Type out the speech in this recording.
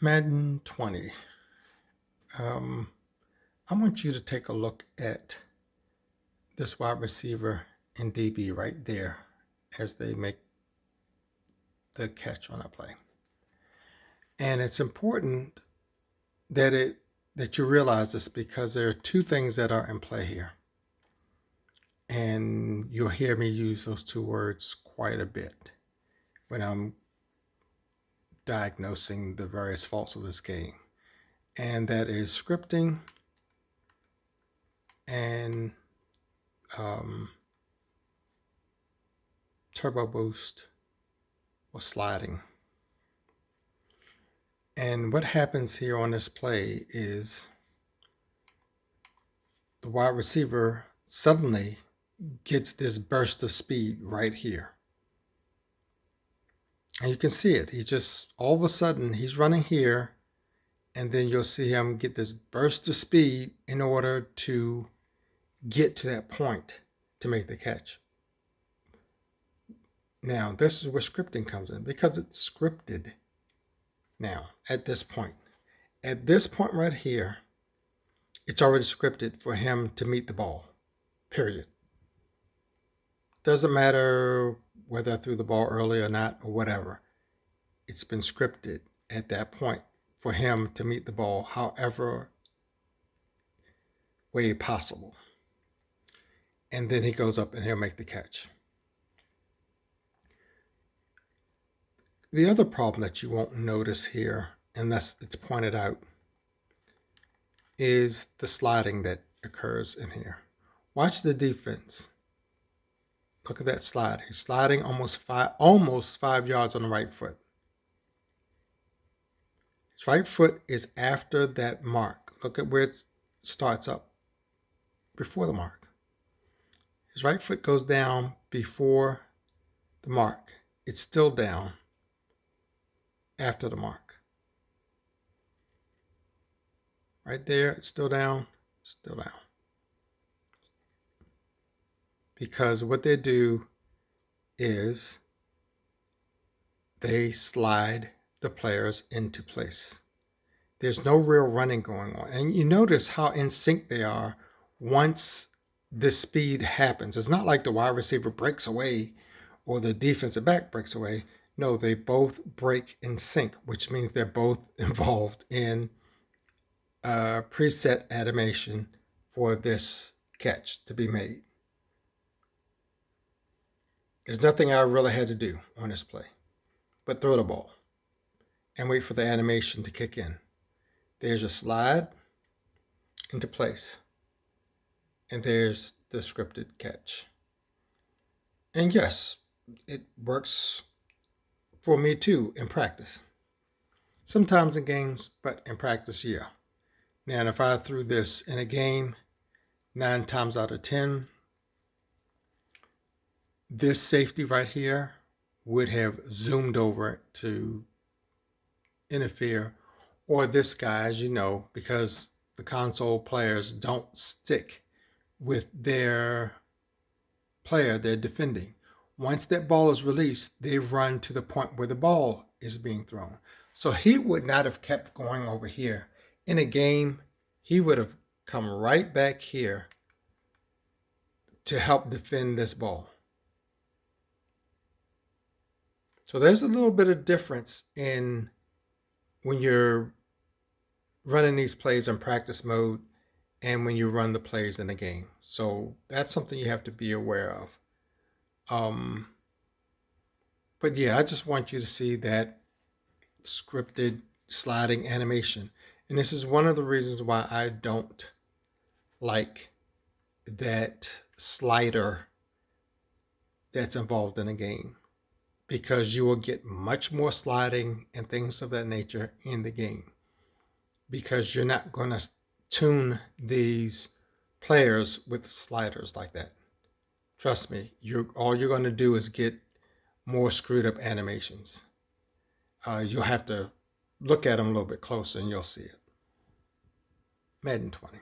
Madden 20. I want you to take a look at this wide receiver and DB right there as they make the catch on a play. And it's important that you realize this because there are two things that are in play here. And you'll hear me use those two words quite a bit when I'm diagnosing the various faults of this game. And that is scripting and turbo boost or sliding. And what happens here on this play is the wide receiver suddenly gets this burst of speed right here. And you can see it. He just, all of a sudden, he's running here, and then you'll see him get this burst of speed in order to get to that point to make the catch. Now, this is where scripting comes in because it's scripted now at this point. At this point right here, it's already scripted for him to meet the ball, period. Doesn't matter whether I threw the ball early or not or whatever. It's been scripted at that point for him to meet the ball however way possible. And then he goes up and he'll make the catch. The other problem that you won't notice here, unless it's pointed out, is the sliding that occurs in here. Watch the defense. Look at that slide. He's sliding almost 5 yards on the right foot. His right foot is after that mark. Look at where it starts up before the mark. His right foot goes down before the mark. It's still down after the mark. Right there, it's still down, still down. Because what they do is they slide the players into place. There's no real running going on. And you notice how in sync they are once the speed happens. It's not like the wide receiver breaks away or the defensive back breaks away. No, they both break in sync, which means they're both involved in a preset animation for this catch to be made. There's nothing I really had to do on this play but throw the ball and wait for the animation to kick in. There's your slide into place. And there's the scripted catch. And yes, it works for me too in practice. Sometimes in games, but in practice, yeah. Now, if I threw this in a game, 9 times out of 10, this safety right here would have zoomed over it to interfere, or this guy, as you know, because the console players don't stick with their player they're defending. Once that ball is released, they run to the point where the ball is being thrown. So he would not have kept going over here. In a game, he would have come right back here to help defend this ball. So there's a little bit of difference in when you're running these plays in practice mode and when you run the plays in the game. So that's something you have to be aware of. But yeah, I just want you to see that scripted sliding animation. And this is one of the reasons why I don't like that slider that's involved in a game, because you will get much more sliding and things of that nature in the game, because you're not going to tune these players with sliders like that. Trust me, all you're going to do is get more screwed up animations. You'll have to look at them a little bit closer and you'll see it. Madden 20.